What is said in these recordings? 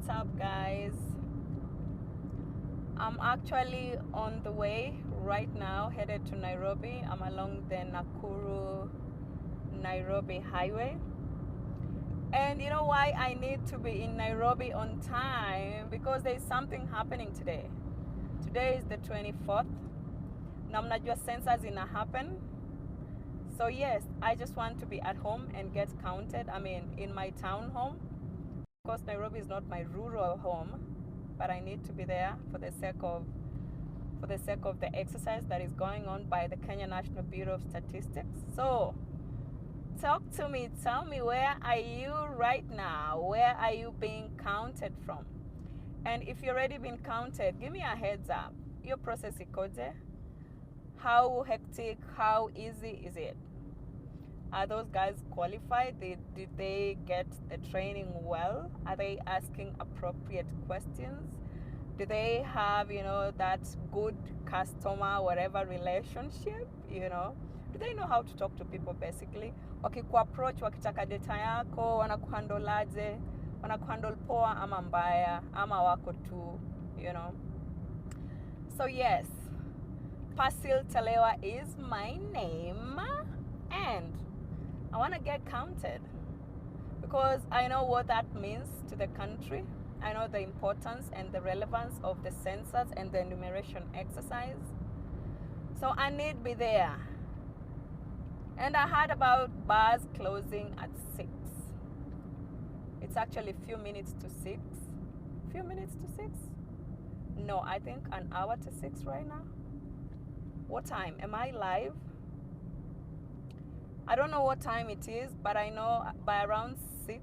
What's up, guys? I'm actually on the way right now, headed to Nairobi. I'm along the Nakuru Nairobi highway. And you know why I need to be in Nairobi on time? Because there's something happening today. Today is the 24th. Na mnajua census ina happen. So yes, I just want to be at home and get counted. I mean, in my town home. Of course, Nairobi is not my rural home, but I need to be there for the sake of the exercise that is going on by the Kenya National Bureau of Statistics. So, talk to me. Tell me, where are you right now? Where are you being counted from? And if you've already been counted, give me a heads up. Your process ikoje? How hectic? How easy is it? Are those guys qualified? Did they get the training well? Are they asking appropriate questions? Do they have, that good customer, whatever relationship, Do they know how to talk to people basically? Wakikuapproach, wakitaka data yako, wanakuhandolaje? Wanakuhandle poa ama mbaya, ama wako tu, So yes, Persil Telewa is my name, and I want to get counted because I know what that means to the country. I know the importance and the relevance of the census and the enumeration exercise. So I need to be there. And I heard about bars closing at 6. It's actually a few minutes to 6. Few minutes to 6? No, I think an hour to 6 right now. What time? Am I live? I don't know what time it is, but I know by around 6.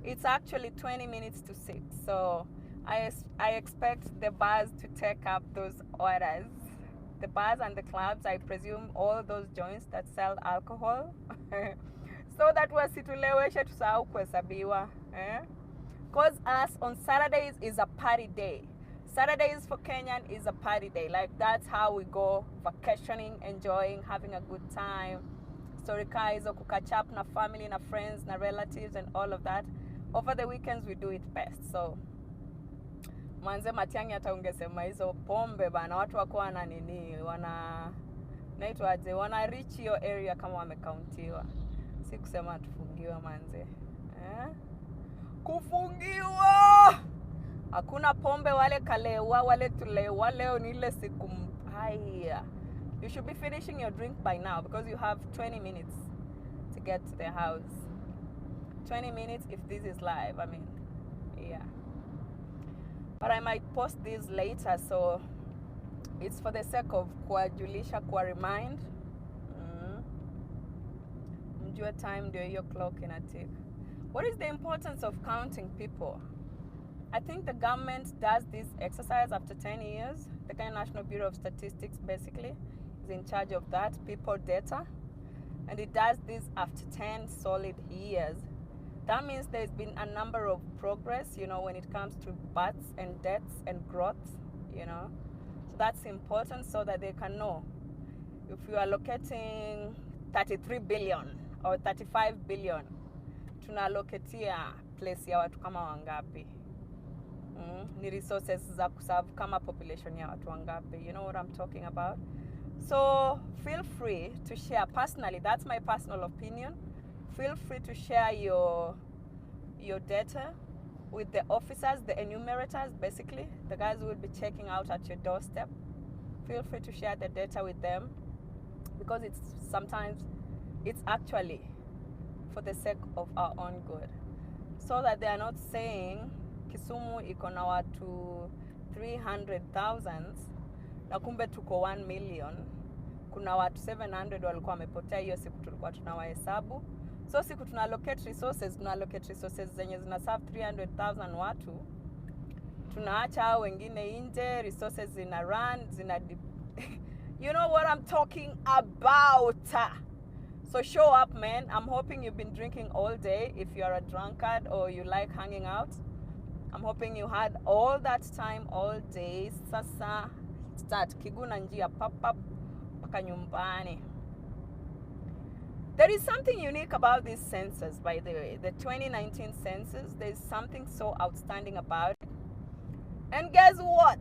It's actually 20 minutes to 6. So I expect the bars to take up those orders. The bars and the clubs, I presume all those joints that sell alcohol. So that wasituleweshe tusahau kuhesabiwa. Because us on Saturdays is a party day. Saturdays for Kenyan is a party day. Like, that's how we go vacationing, enjoying, having a good time. Story hizo, kukatch up na family, na friends, na relatives, and all of that. Over the weekends, we do it best. So, manze Matiang'i hata ungesema hizo pombe bana, watu wako wana nini, naitwaje, wana reach your area kama wamekauntiwa. Si kusema tufungiwa manze. Kufungiwa! Hakuna pombe, wale kalewa, wale tulewa, leo ni ile siku mbaya. You should be finishing your drink by now because you have 20 minutes to get to the house. 20 minutes if this is live, I mean, yeah. But I might post this later, so it's for the sake of kuwajulisha, remind. Mjue time ndio hiyo clock inatik. What is the importance of counting people? I think the government does this exercise after 10 years. The Kenya National Bureau of Statistics basically is in charge of that, people data. And it does this after 10 solid years. That means there's been a number of progress, when it comes to births and deaths and growth, So that's important so that they can know. If you are allocating 33 billion or 35 billion, tunaloketia place ya watu kama wangapi? Ni resources za kuserve kama population ya watu wangapi? You know what I'm talking about? So feel free to share personally. That's my personal opinion. Feel free to share your data with the officers, the enumerators, basically, the guys who will be checking out at your doorstep. Feel free to share the data with them because sometimes it's actually for the sake of our own good. So that they are not saying Kisumu iko na watu 300,000 na kumbe tuko 1 million. Kuna watu 700 walikuwa wamepotea hiyo siku tulikuwa tunawahesabu. So siku tunallocate resources zenye zina serve 300,000 watu. Tunaacha hao wengine nje, resources zina run, You know what I'm talking about. So show up, man. I'm hoping you've been drinking all day if you're a drunkard or you like hanging out. I'm hoping you had all that time all day. Sasa start kiguna njia papa paka nyumbani. There is something unique about this census, by the way. The 2019 census, there's something so outstanding about it. And guess what?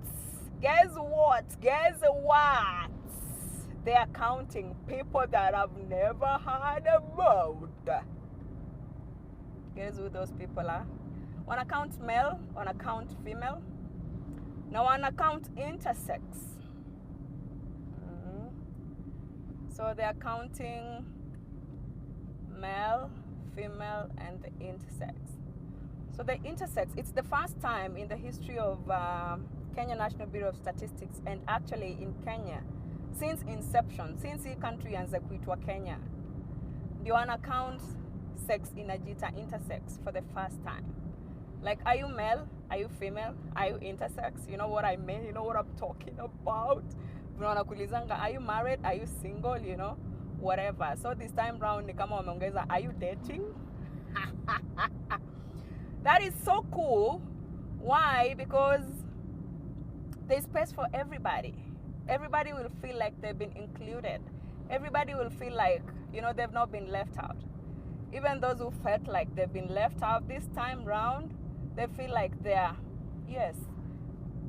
Guess what? Guess what? They are counting people that I've never heard about. Guess who those people are? Wanna count male? Wanna count female? Now wanna count intersex. So they are counting male, female, and the intersex. So the intersex, it's the first time in the history of Kenya National Bureau of Statistics, and actually in Kenya, since inception, since hii country yanza kuitwa Kenya, ndio wana count sex inajita intersex for the first time. Like, are you male? Are you female? Are you intersex? You know what I mean? You know what I'm talking about? Are you married? Are you single? You know, whatever. So this time round, ni kama wameongeza, are you dating? That is so cool. Why? Because there's space for everybody. Everybody will feel like they've been included. Everybody will feel like, you know, they've not been left out. Even those who felt like they've been left out this time round, they feel like they're, yes,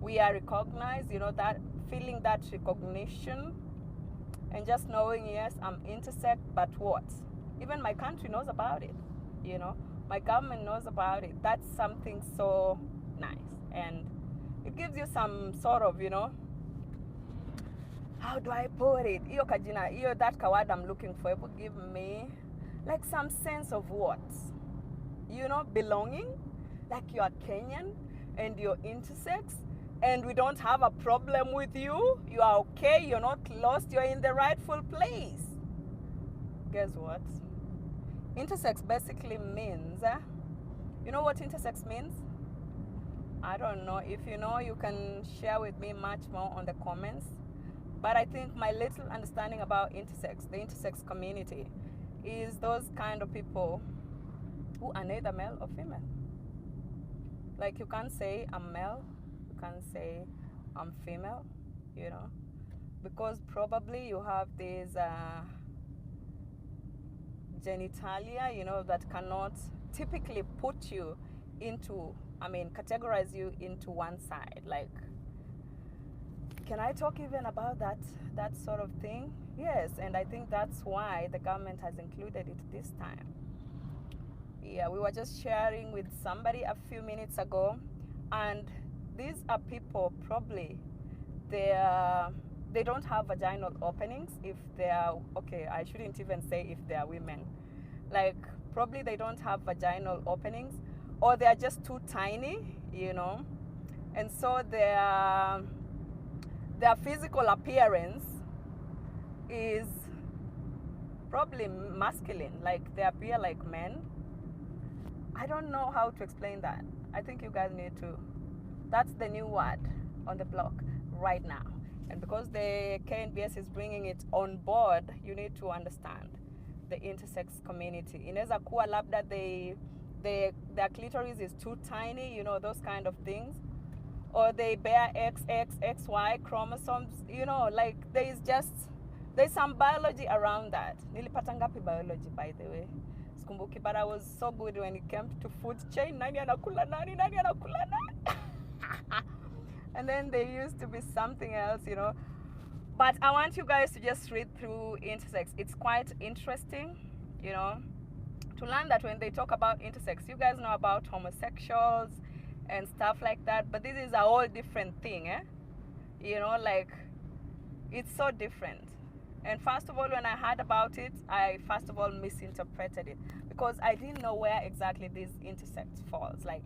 we are recognized, you know, that feeling that recognition and just knowing, yes, I'm intersex, but what? Even my country knows about it, you know, my government knows about it. That's something so nice. And it gives you some sort of, you know, how do I put it? Iyo kajina, iyo that kawad I'm looking for, it would give me like some sense of what? You know, belonging, like you are Kenyan and you're intersex and we don't have a problem with you. You are okay, you're not lost, you're in the rightful place. Guess what? Intersex basically means, you know what intersex means? I don't know. If you know, you can share with me much more on the comments. But I think my little understanding about intersex, the intersex community, is those kind of people who are neither male or female. Like, you can't say I'm male, you can't say I'm female, you know, because probably you have these genitalia, you know, that cannot typically put you into, I mean, categorize you into one side. Like, can I talk even about that sort of thing? Yes, and I think that's why the government has included it this time. Yeah, we were just sharing with somebody a few minutes ago, and these are people probably they don't have vaginal openings if they are, okay, I shouldn't even say if they are women. Like, probably they don't have vaginal openings, or they are just too tiny, you know, and so their physical appearance is probably masculine, like they appear like men. I don't know how to explain that. I think you guys need to. That's the new word on the block right now. And because the KNBS is bringing it on board, you need to understand the intersex community. Inaweza kuwa labda their clitoris is too tiny, you know, those kind of things. Or they bear XX, XY chromosomes, you know, like there's some biology around that. Nilipata ngapi biology, by the way? Sikumbuki, but I was so good when it came to food chain. Nani anakula nani, nani anakula nani. And then there used to be something else, you know. But I want you guys to just read through intersex. It's quite interesting, you know, to learn that when they talk about intersex, you guys know about homosexuals and stuff like that, but this is a whole different thing, eh? You know, like, it's so different. And first of all, when I heard about it, I first of all misinterpreted it because I didn't know where exactly this intersex falls. Like,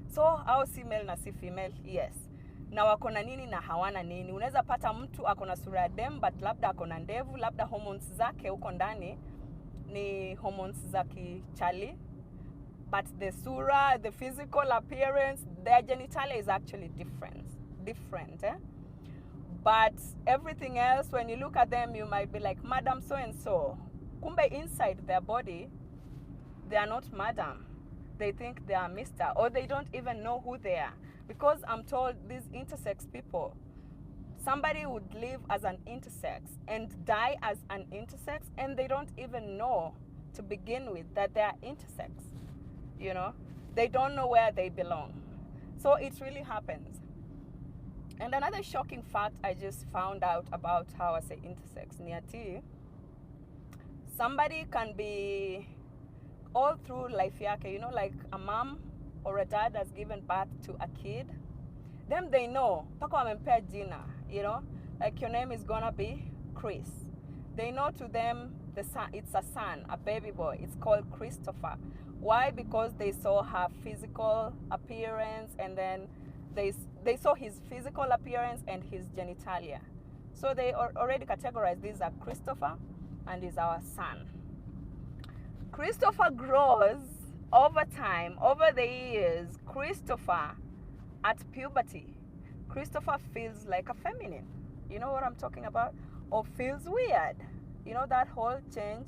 so how si male na si female? Yes. Na wako na nini na hawana nini? Unaweza pata mtu akona sura ya dem, but labda akona ndevu, labda hormones zake huko ndani ni hormones za kichali. But the sura, the physical appearance, their genitalia is actually different, eh? But everything else, when you look at them, you might be like, Madam so-and-so. Kumbe inside their body, they are not Madam. They think they are Mr. Or they don't even know who they are. Because I'm told these intersex people, Somebody would live as an intersex and die as an intersex, and they don't even know to begin with that they are intersex. You know, they don't know where they belong. So it really happens. And another shocking fact I just found out about how I say intersex, niati, somebody can be all through life yake, you know, like a mom or a dad has given birth to a kid, them they know, pako wamempea jina, you know, like your name is gonna be Chris. They know to them the son, it's a son, a baby boy. It's called Christopher. Why? Because they saw her physical appearance, and then they saw his physical appearance and his genitalia. So they already categorized these are Christopher and is our son. Christopher grows over time, over the years. Christopher at puberty, Christopher feels like a feminine. You know what I'm talking about? Or feels weird. You know, that whole change.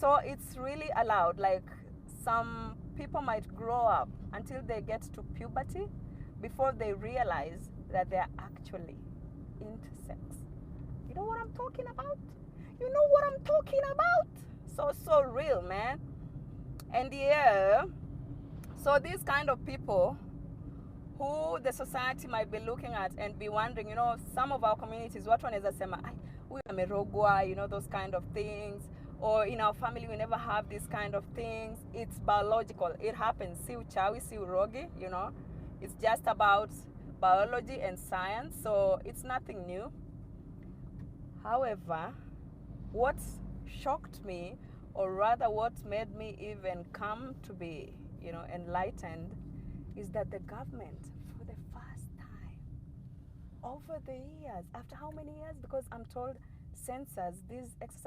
So it's really allowed. Like, some people might grow up until they get to puberty before they realize that they're actually intersex. You know what I'm talking about? You know what I'm talking about? So real, man. And yeah, so these kind of people who the society might be looking at and be wondering, you know, some of our communities, what one is a sema, we amerogwa, you know, those kind of things. Or in our family, we never have these kind of things. It's biological. It happens. Si uchawi, si urogi, you know. It's just about biology and science, so it's nothing new. However, what shocked me, or rather what made me even come to be, you know, enlightened, is that the government, for the first time, over the years, after how many years? Because I'm told census, these exercises